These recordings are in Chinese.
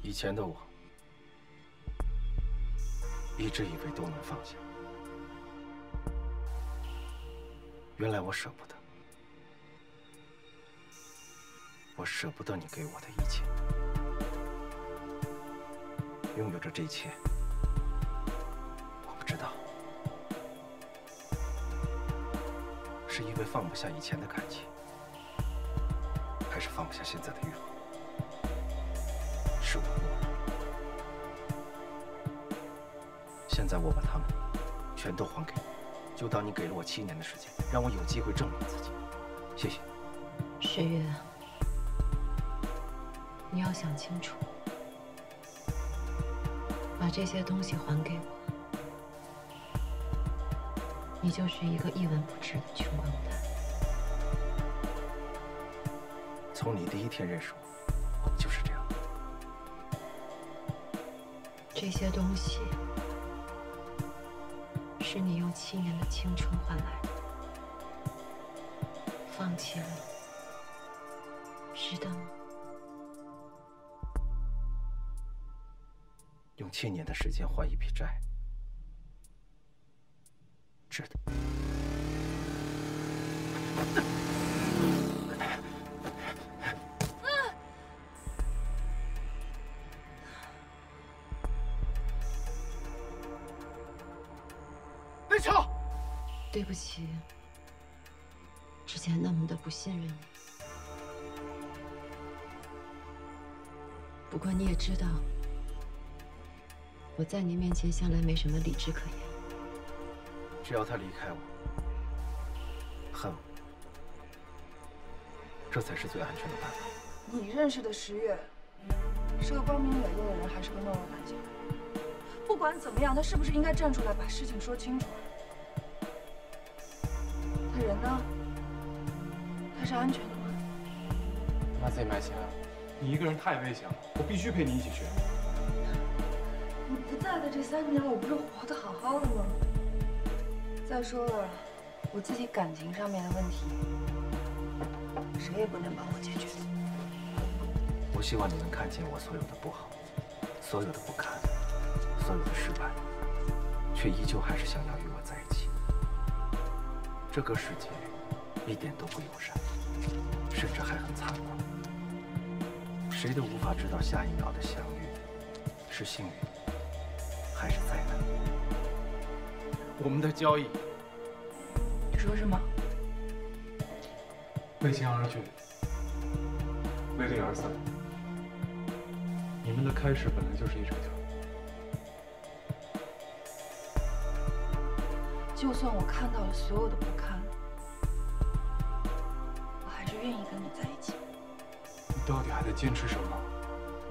以前的我，一直以为都能放下，原来我舍不得。我舍不得你给我的一切，拥有着这一切，我不知道是因为放不下以前的感情，还是放不下现在的欲望。是我过了，现在我把它们全都还给你，就当你给了我7年的时间，让我有机会证明自己。谢谢。雪月，你要想清楚，把这些东西还给我，你就是一个一文不值的穷光蛋。从你第一天认识我就是这样。这些东西是你用7年的青春换来的，放弃了，值得吗？用7年的时间还一笔债，值得。雷超，对不起，之前那么的不信任你。不过你也知道，我在你面前向来没什么理智可言。只要他离开我，恨我，这才是最安全的办法。你认识的10月是个光明磊落的人，还是个懦弱胆小的人？不管怎么样，他是不是应该站出来把事情说清楚？他人呢？他是安全的吗？把自己埋起来了。你一个人太危险了，我必须陪你一起去。你不在的这3年，我不是活得好好的吗？再说了，我自己感情上面的问题，谁也不能帮我解决。我希望你能看见我所有的不好，所有的不堪，所有的失败，却依旧还是想要与我在一起。这个世界一点都不友善，甚至还很残酷。谁都无法知道下一秒的相遇是幸运还是灾难。我们的交易，你说什么？为情而聚，为利而散。你们的开始本来就是一场交易。就算我看到了所有的不堪，我还是愿意跟你在一起。你到底还在坚持什么？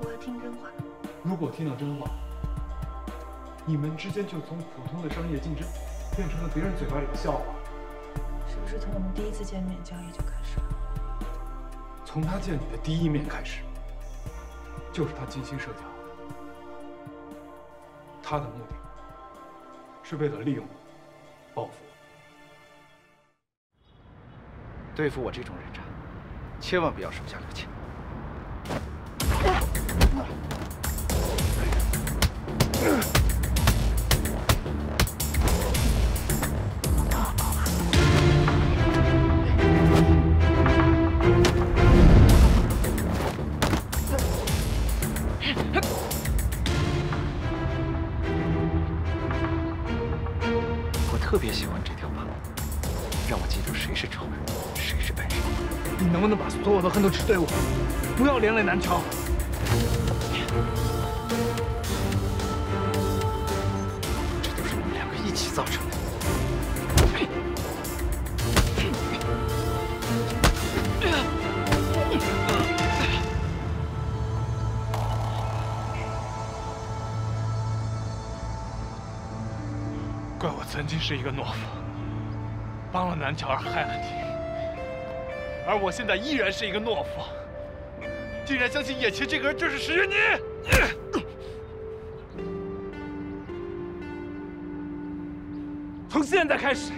我要听真话。如果听到真话，你们之间就从普通的商业竞争变成了别人嘴巴里的笑话。是不是从我们第一次见面交易就开始了？从他见你的第一面开始，就是他精心设计好的。他的目的是为了利用我，报复我。对付我这种人渣，千万不要手下留情。我特别喜欢这条疤，让我记住谁是仇人，谁是本人。你能不能把所有的恨都只对我，不要连累南桥？这都是你们2个一起造成的。怪我曾经是一个懦夫，帮了南桥而害了你，而我现在依然是一个懦夫，竟然相信眼前这个人就是石原你。从现在开始，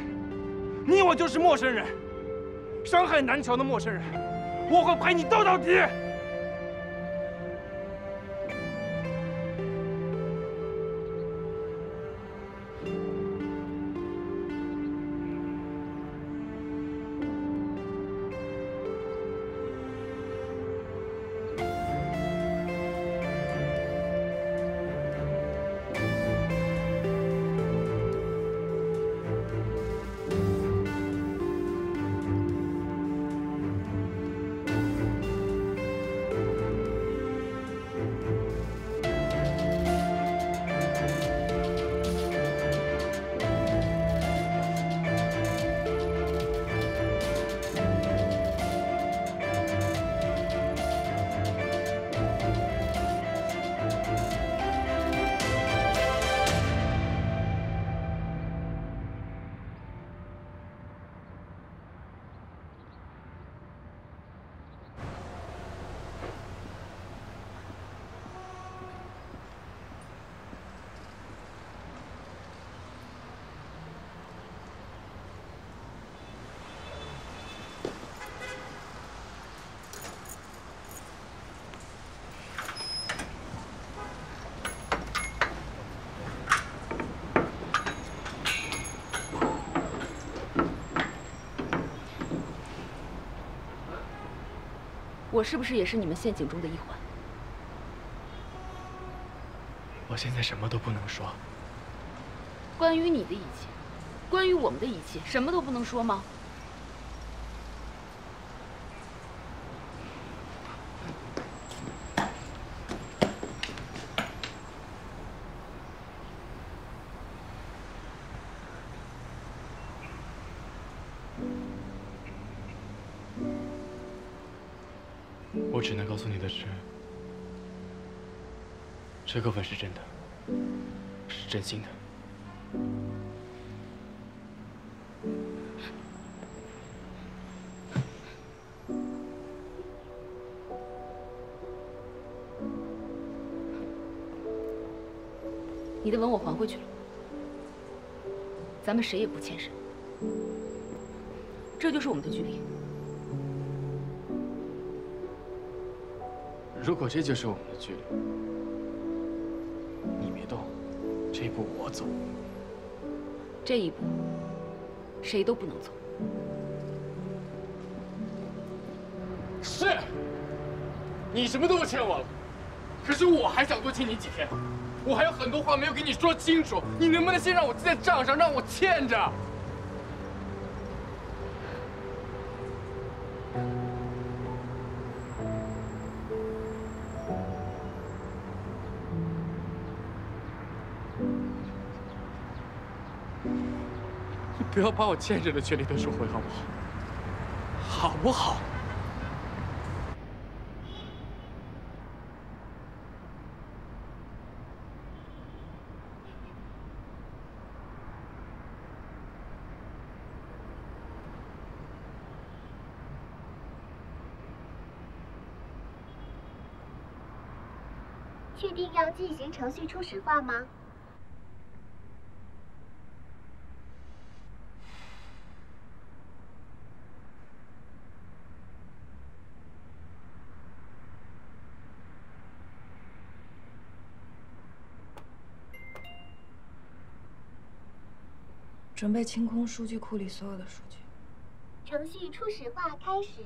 你我就是陌生人，伤害南桥的陌生人，我会陪你斗到底。我是不是也是你们陷阱中的一环？我现在什么都不能说。关于你的一切，关于我们的一切，什么都不能说吗？我只能告诉你的是，这个吻是真的，是真心的。你的吻我还回去了，咱们谁也不欠谁，这就是我们的距离。如果这就是我们的距离，你别动，这一步我走。这一步，谁都不能走。是，你什么都不欠我了，可是我还想多欠你几天，我还有很多话没有跟你说清楚，你能不能先让我记在账上，让我欠着？你不要把我欠着的权利都收回，好不好？好不好？确定要进行程序初始化吗？准备清空数据库里所有的数据。程序初始化开始，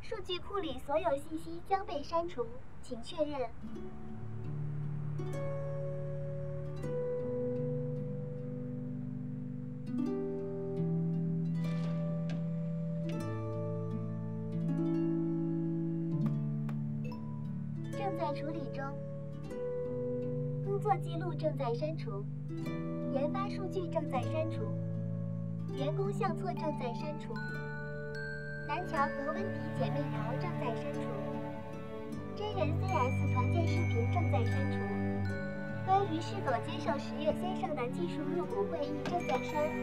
数据库里所有信息将被删除，请确认。正在处理中，工作记录正在删除，研发数据正在删除，员工相册正在删除，南桥和温迪姐妹淘正在删除，真人 CS 团建视频正在删除，关于是否接受10月先生的技术入股会议正在删除。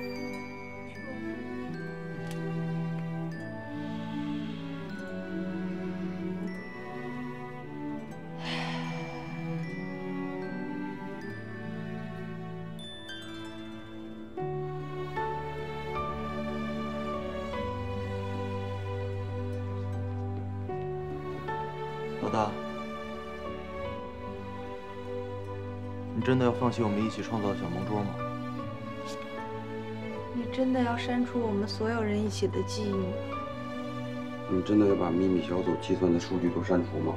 老大，你真的要放弃我们一起创造的小梦桌吗？你真的要删除我们所有人一起的记忆吗？你真的要把秘密小组计算的数据都删除吗？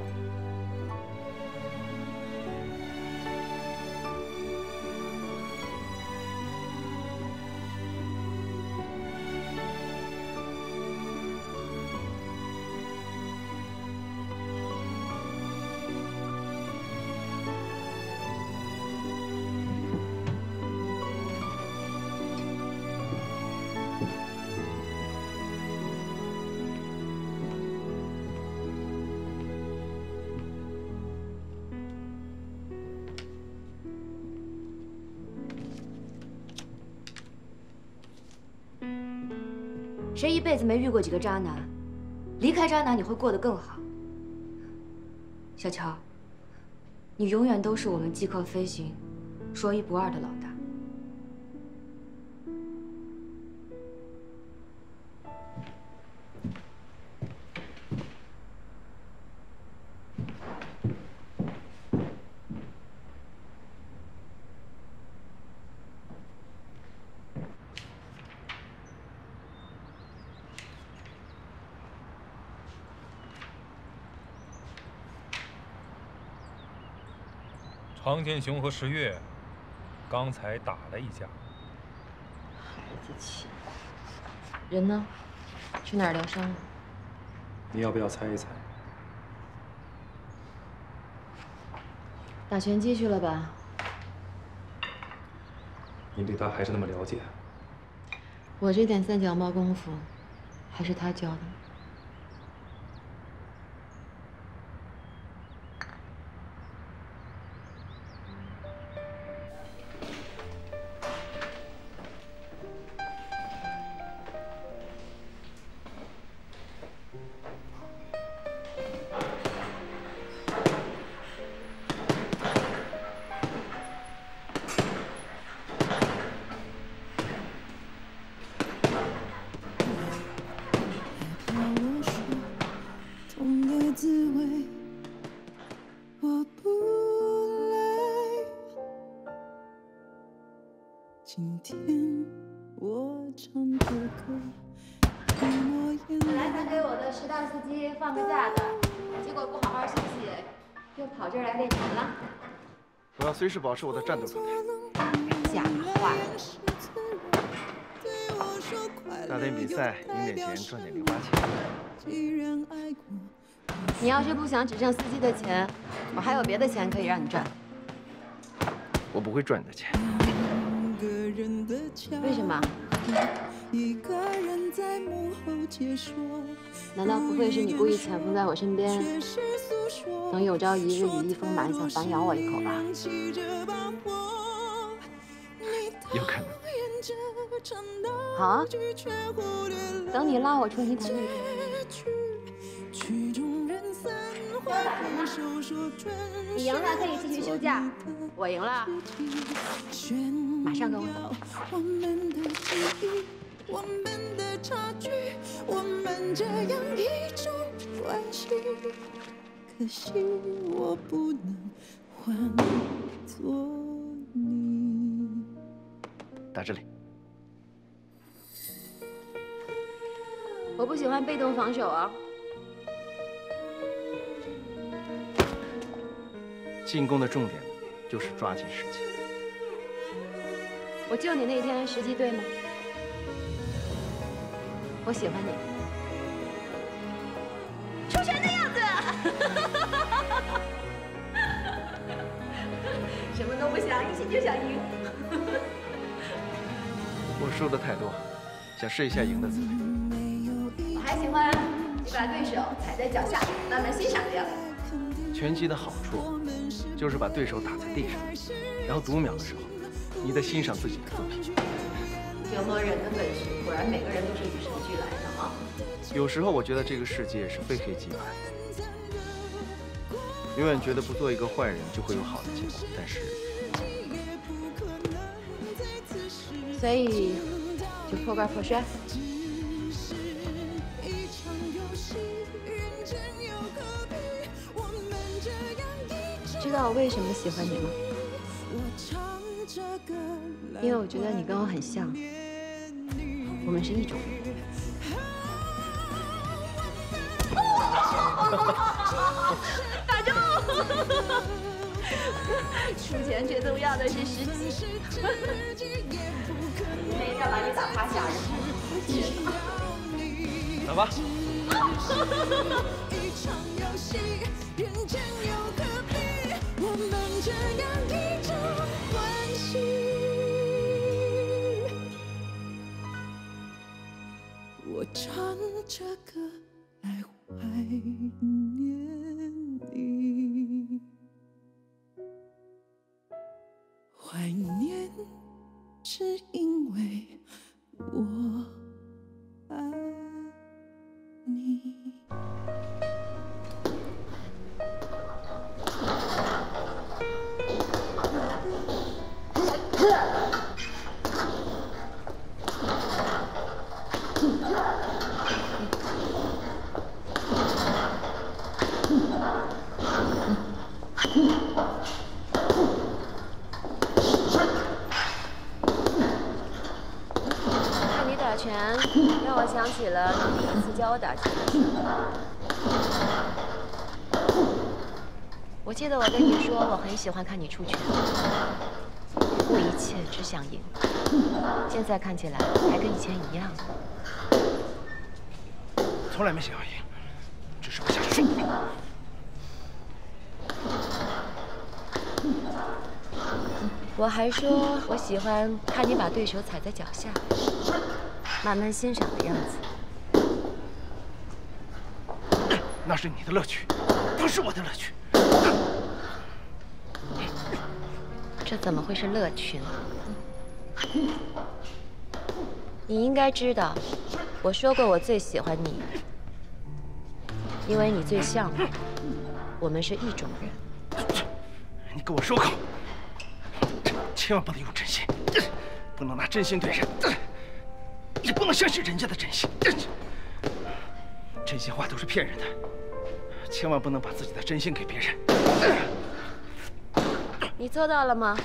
谁一辈子没遇过几个渣男？离开渣男，你会过得更好。小乔，你永远都是我们极客飞行说一不二的老大。常天雄和石月刚才打了一架。孩子气。人呢？去哪儿疗伤了？你要不要猜一猜？打拳击去了吧？你对他还是那么了解？我这点三脚猫功夫，还是他教的。 今天我唱的歌，本来想给我的10大司机放个假的，结果不好好休息，又跑这儿来练拳了。我要随时保持我的战斗状态。假话！打点比赛，赢点钱，赚点零花钱。你要是不想只挣司机的钱，我还有别的钱可以让你赚。我不会赚你的钱。 为什么？难道不会是你故意潜伏在我身边，等有朝一日羽翼丰满，想反咬我一口吧？有可能。好啊，等你拉我出泥潭那天。你赢了可以继续休假，我赢了。 马上跟我走。我们的记忆，我们的差距，我们这样一种关系，可惜我不能换做你。打这里。我不喜欢被动防守啊。进攻的重点就是抓紧时机。 我救你那天时机对吗？我喜欢你，出拳的样子，什么都不想，一心就想赢。我输的太多，想试一下赢的滋味。我还喜欢你把对手踩在脚下，慢慢欣赏的样子。拳击的好处就是把对手打在地上，然后读秒的时候。 你在欣赏自己的作品，折磨人的本事，果然每个人都是与生俱来的啊！有时候我觉得这个世界是非黑即白，永远觉得不做一个坏人就会有好的结果，但是，所以就破罐破摔。知道我为什么喜欢你吗？ 因为我觉得你跟我很像，我们是一种人。打住！输钱最重要的是时机。没要把你打趴下，来吧。我唱这歌来怀念你，怀念是因为我爱你。看你打拳，让我想起了你第一次教我打拳的时候。我我记得我跟你说，我很喜欢看你出拳，不顾一切只想赢。现在看起来还跟以前一样。从来没想要赢，只是不想输。我还说我喜欢看你把对手踩在脚下，慢慢欣赏的样子。那是你的乐趣，不是我的乐趣。这怎么会是乐趣呢？你应该知道，我说过我最喜欢你，因为你最像我，我们是一种人。你跟我说口，千万不能用真心，不能拿真心对人，也不能相信人家的真心。真心话都是骗人的，千万不能把自己的真心给别人。你做到了吗？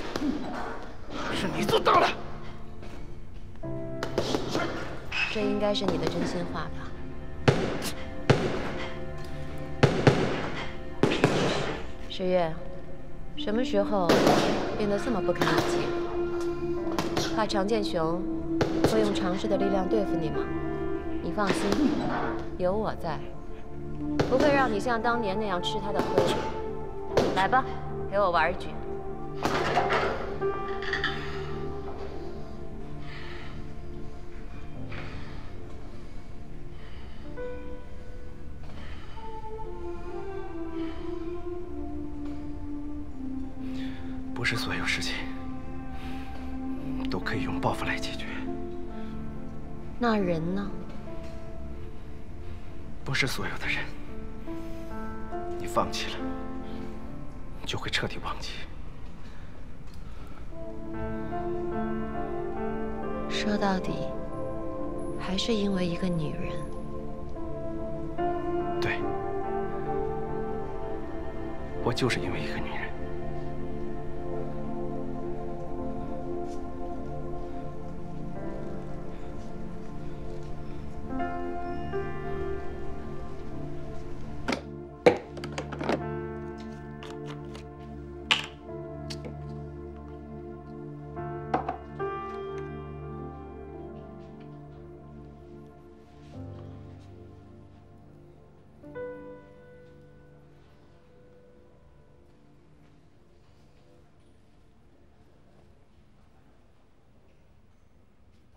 是你做到了。这应该是你的真心话吧？十月，什么时候变得这么不堪一击？怕常剑雄会用常氏的力量对付你吗？你放心，有我在，不会让你像当年那样吃他的亏。来吧，陪我玩一局。不是所有事情都可以用报复来解决。那人呢？不是所有的人，你放弃了，就会彻底忘记。说到底，还是因为一个女人。对，我就是因为一个女人。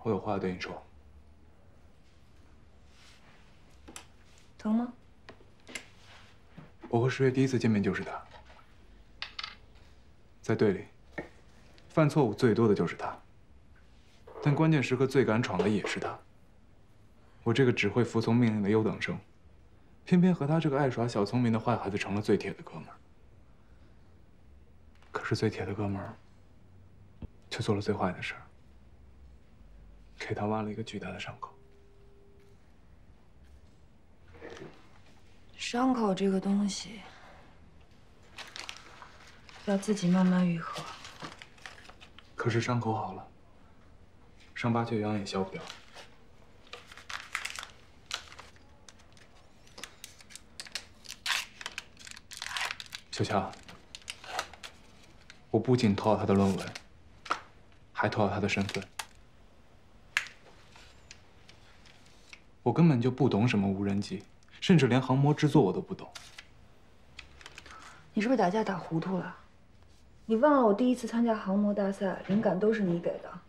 我有话要对你说。疼吗？我和十月第一次见面就是他，在队里，犯错误最多的就是他，但关键时刻最敢闯的也是他。我这个只会服从命令的优等生，偏偏和他这个爱耍小聪明的坏孩子成了最铁的哥们儿。可是最铁的哥们儿，却做了最坏的事儿。给他挖了一个巨大的伤口。伤口这个东西，要自己慢慢愈合。可是伤口好了，伤疤却痒也消不掉。小乔，我不仅偷了他的论文，还偷了他的身份。我根本就不懂什么无人机，甚至连航模制作我都不懂。你是不是打架打糊涂了？你忘了我第一次参加航模大赛，灵感都是你给的。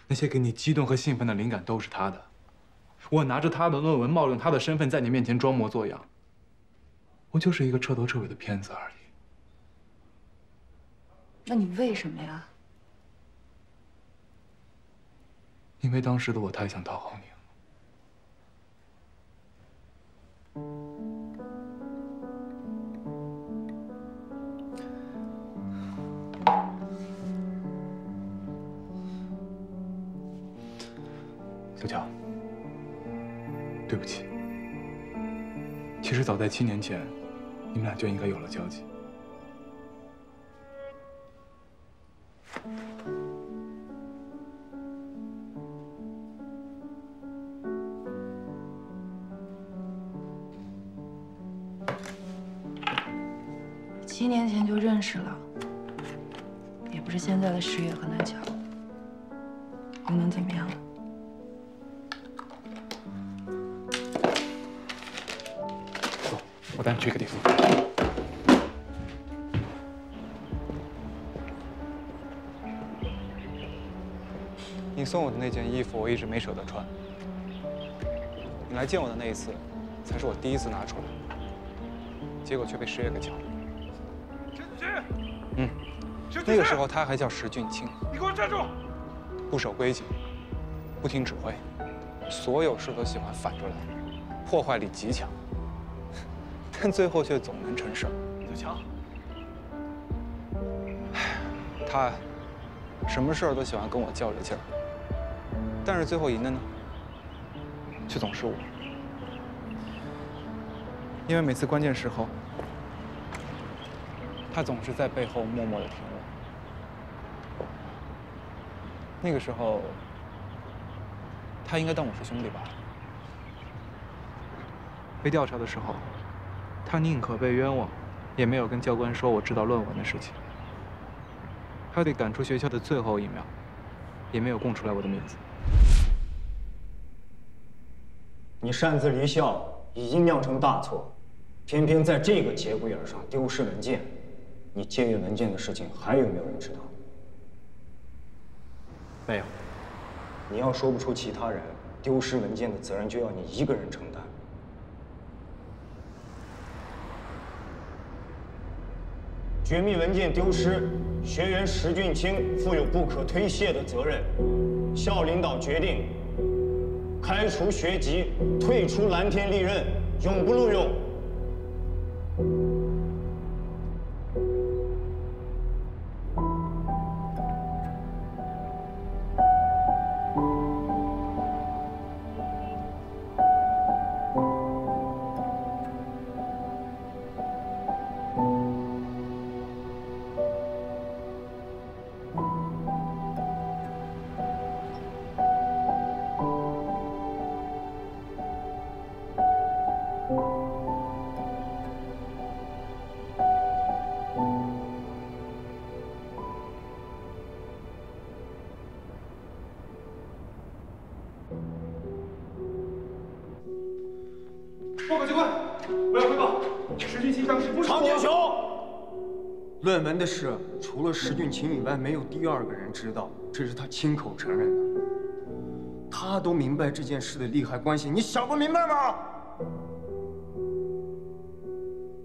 那些给你激动和兴奋的灵感都是他的。我拿着他的论文，冒用他的身份在你面前装模作样。我就是一个彻头彻尾的骗子而已。那你为什么呀？因为当时的我太想讨好你了。小乔，对不起。其实早在7年前，你们俩就应该有了交集。7年前就认识了，也不是现在的石野和南桥，又能怎么样？走，我带你去一个地方。你送我的那件衣服，我一直没舍得穿。你来见我的那一次，才是我第一次拿出来，结果却被石野给抢了。石子清，那个时候他还叫石俊清。你给我站住！不守规矩，不听指挥，所有事都喜欢反着来，破坏力极强，但最后却总能成事。小强，他什么事儿都喜欢跟我较着劲儿，但是最后赢的呢，却总是我。因为每次关键时候，他总是在背后默默地挺我。那个时候，他应该当我是兄弟吧？被调查的时候，他宁可被冤枉，也没有跟教官说我知道论文的事情。他被赶出学校的最后1秒，也没有供出来我的名字。你擅自离校已经酿成大错，偏偏在这个节骨眼上丢失文件。你借阅文件的事情还有没有人知道？没有。你要说不出其他人，丢失文件的责任就要你一个人承担。绝密文件丢失，学员石俊清负有不可推卸的责任。校领导决定开除学籍，退出蓝天历任，永不录用。报告教官，我要汇报，石俊清当时不是。常建雄，论文的事除了石俊清以外，没有第二个人知道，这是他亲口承认的。他都明白这件事的利害关系，你想不明白吗？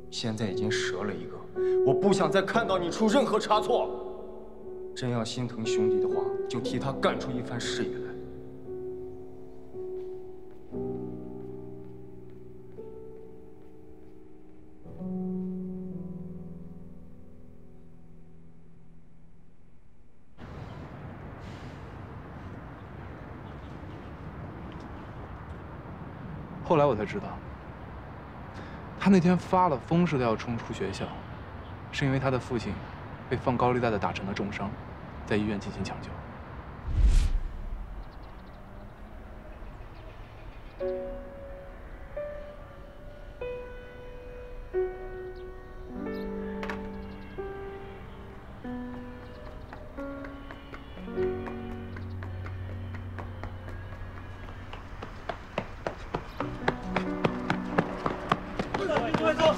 现在已经折了一个，我不想再看到你出任何差错。真要心疼兄弟的话，就替他干出一番事业来。后来我才知道，他那天发了疯似的要冲出学校，是因为他的父亲被放高利贷的打成了重伤，在医院进行抢救。快走！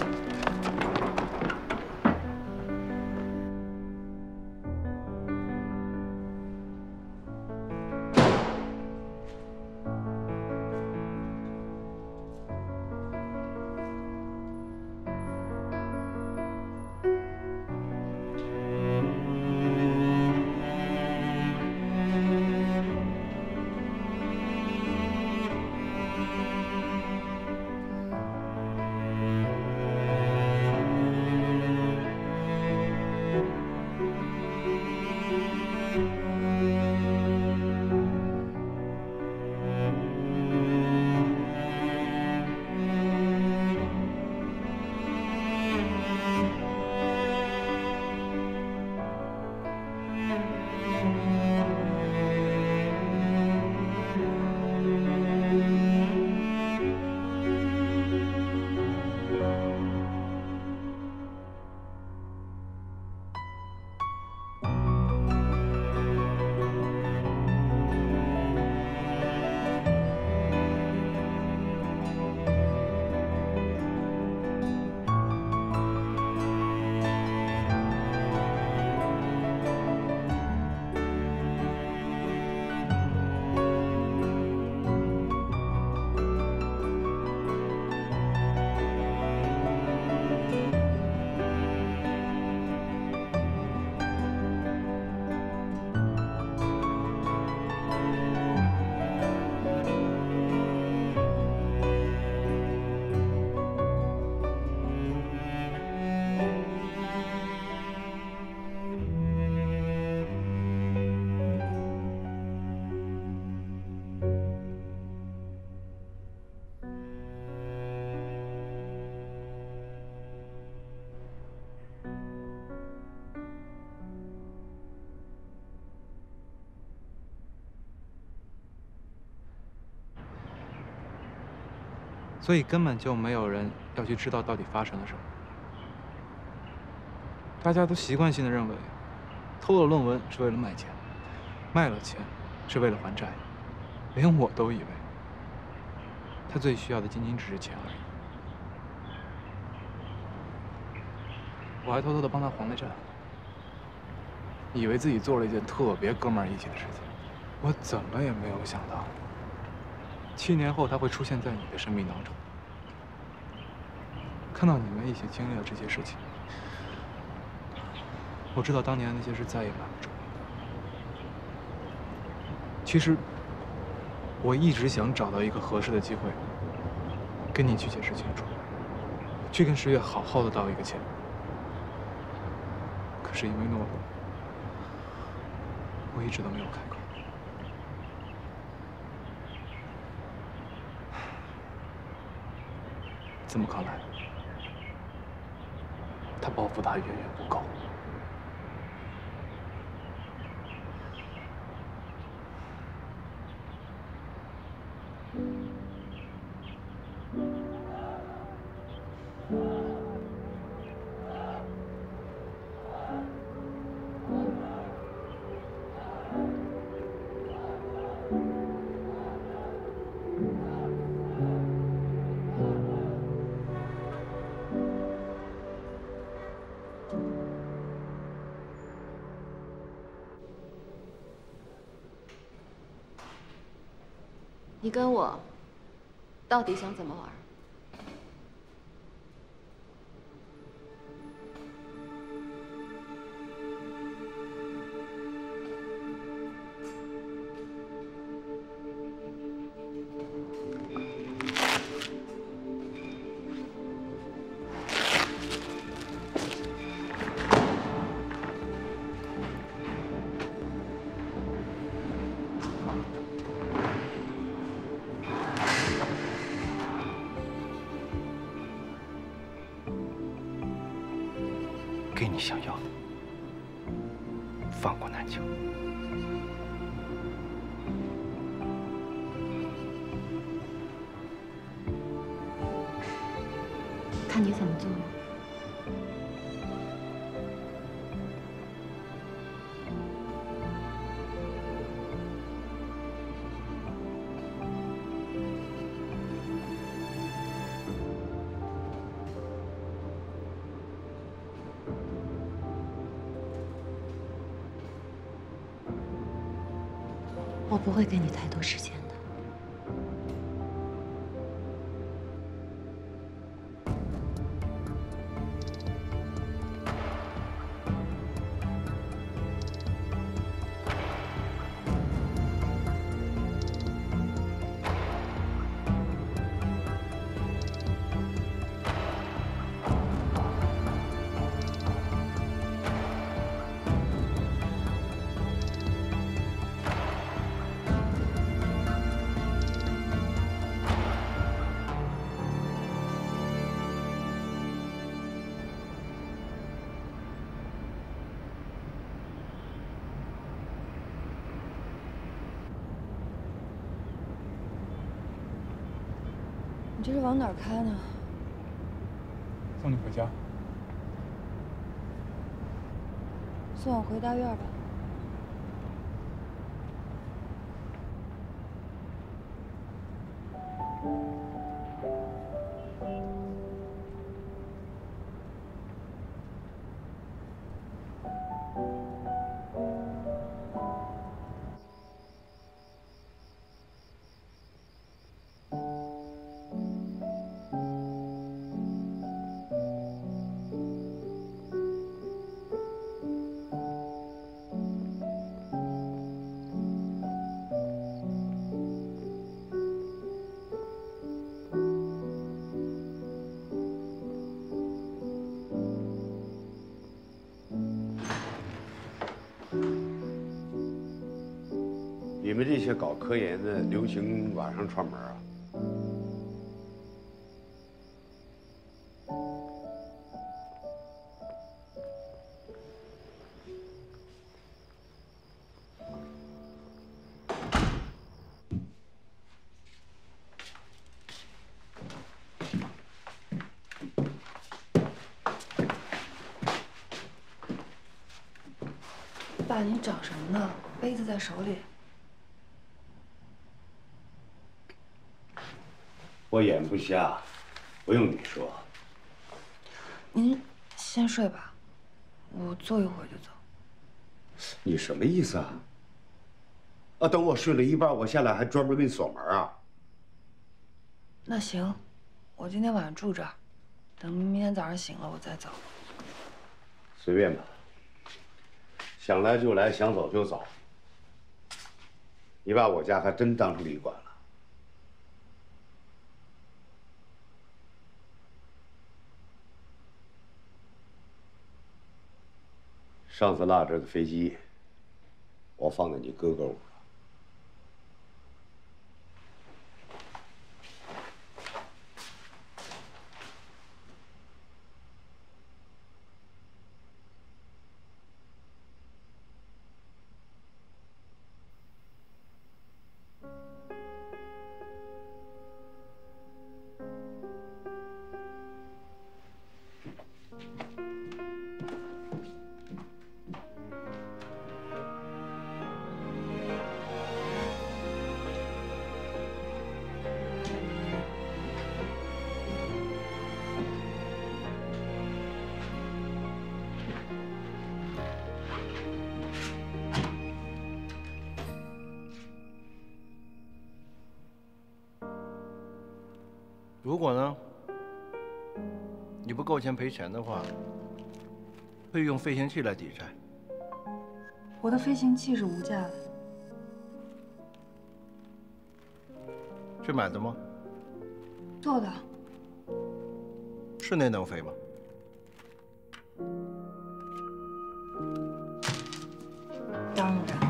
所以根本就没有人要去知道到底发生了什么。大家都习惯性的认为，偷了论文是为了卖钱，卖了钱是为了还债，连我都以为他最需要的仅仅只是钱而已。我还偷偷的帮他还了债，以为自己做了一件特别哥们儿义气的事情。我怎么也没有想到，7年后他会出现在你的生命当中。看到你们一起经历了这些事情，我知道当年那些事再也瞒不住。其实，我一直想找到一个合适的机会，跟你去解释清楚，去跟10月好好的道一个歉。可是因为诺鲁，我一直都没有开口。这么看来，他报复的还远远不够。你跟我到底想怎么玩？给你想要的，放过南京。看你怎么做。我不会给你太多时间的。你这是往哪儿开呢？送你回家。送我回大院吧。你们这些搞科研的流行晚上串门啊？爸，你找什么呢？杯子在手里。我眼不瞎，不用你说。您先睡吧，我坐一会儿就走。你什么意思啊？啊，等我睡了一半，我下来还专门给你锁门啊？那行，我今天晚上住这儿，等明天早上醒了我再走。随便吧，想来就来，想走就走。你把我家还真当成旅馆了。上次落这的飞机，我放在你哥哥屋了。如果呢，你不够钱赔钱的话，会用飞行器来抵债。我的飞行器是无价的。去买的吗？做的。室内能飞吗？当然。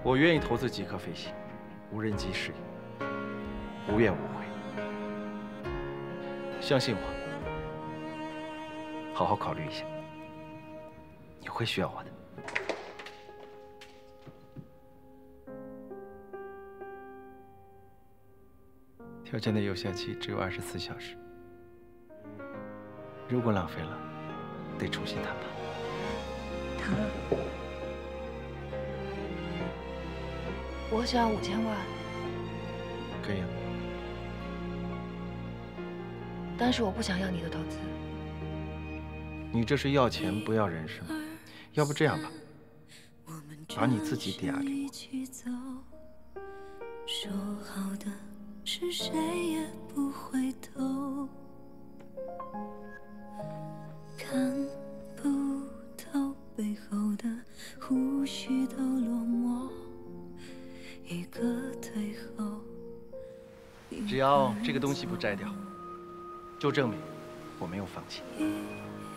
我愿意投资极客飞行，无人机事业，无怨无悔。相信我，好好考虑一下，你会需要我的。条件的有效期只有24小时，如果浪费了，得重新谈判。谈。我想5000万。可以啊。但是我不想要你的投资。你这是要钱不要人生，要不这样吧，把你自己抵押给我。说好的是谁也不回头，看不透背后的胡须都落寞，一个退后。只要这个东西不摘掉，就证明我没有放弃。1、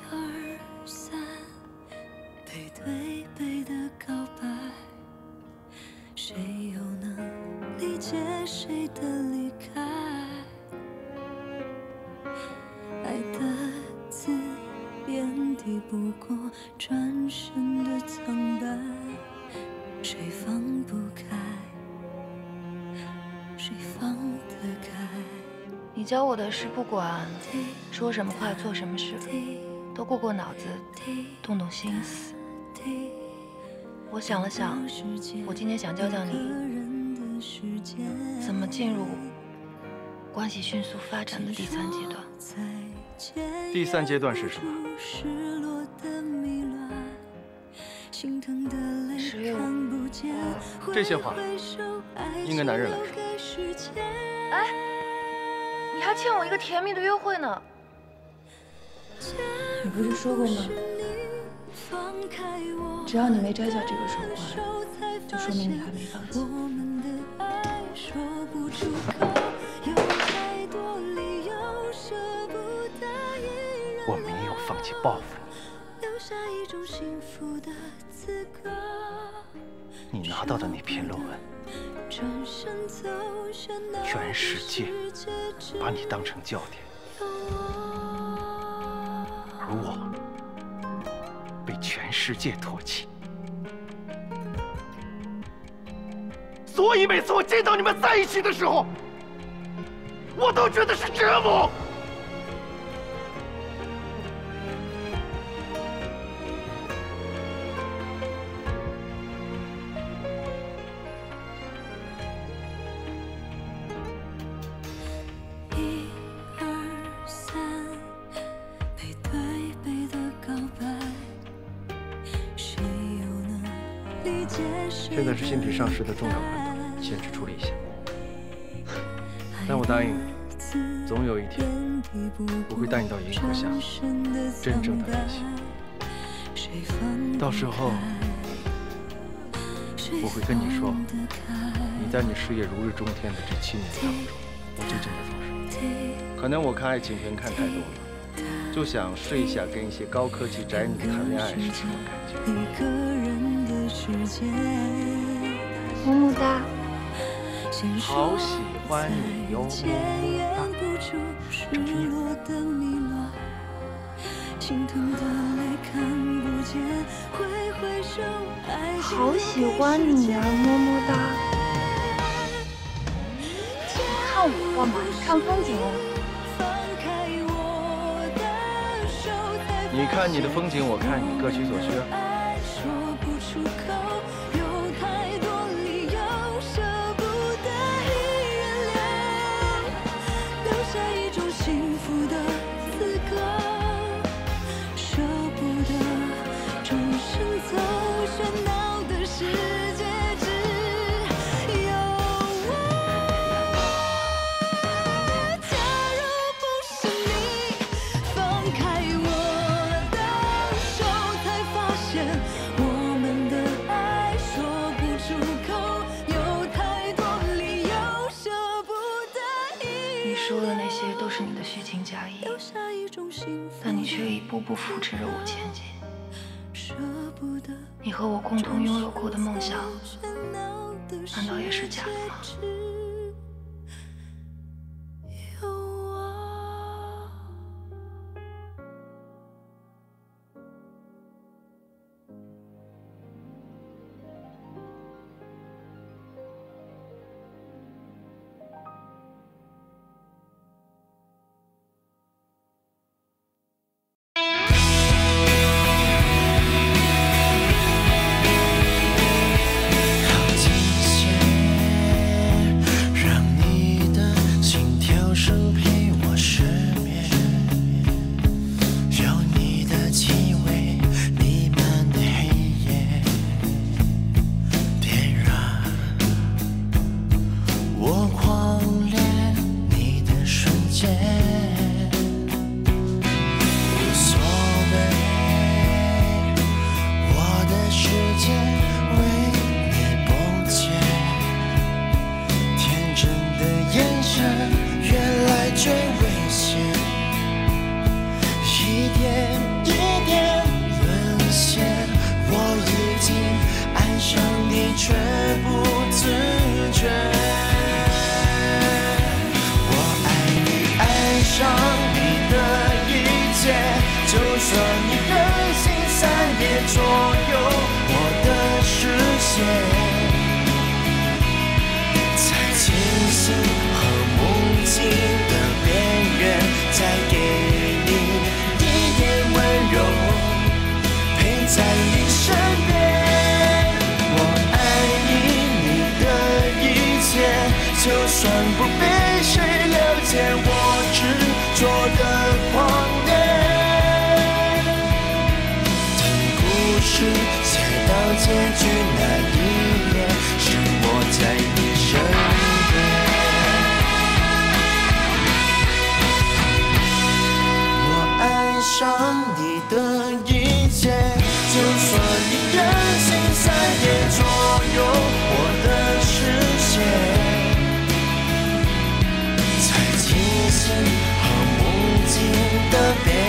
2、3，背对背的告白，谁又能理解谁的离开？爱的字眼抵不过转身的苍白，谁放不开？谁放得开？你教我的是不管说什么话做什么事，都过过脑子，动动心思。我想了想，我今天想教教你怎么进入关系迅速发展的第3阶段。第3阶段是什么？10月5。这些话应该男人来说。哎，你还欠我一个甜蜜的约会呢。你不是说过吗？只要你没摘下这个手环，就说明你还没放弃。我没有放弃报复你。你拿到的那篇论文，全世界把你当成焦点，而我被全世界唾弃。所以每次我见到你们在一起的时候，我都觉得是折磨。现在是新品上市的重要关头，限制处理一下。但我答应你，总有一天我会带你到银河下真正的练习。到时候我会跟你说，你在你事业如日中天的这7年当中，我究竟在做什么？可能我看爱情片看太多了，就想试一下跟一些高科技宅女谈恋爱是什么感觉。么么哒，好喜欢你哟，么么哒。整句念。好喜欢你啊，么么哒。你看我干嘛？你看风景哦。你看你的风景，我看你，各取所需啊。但你却一步步扶持着我前进。你和我共同拥有过的梦想，难道也是假的吗？上你的一切，就别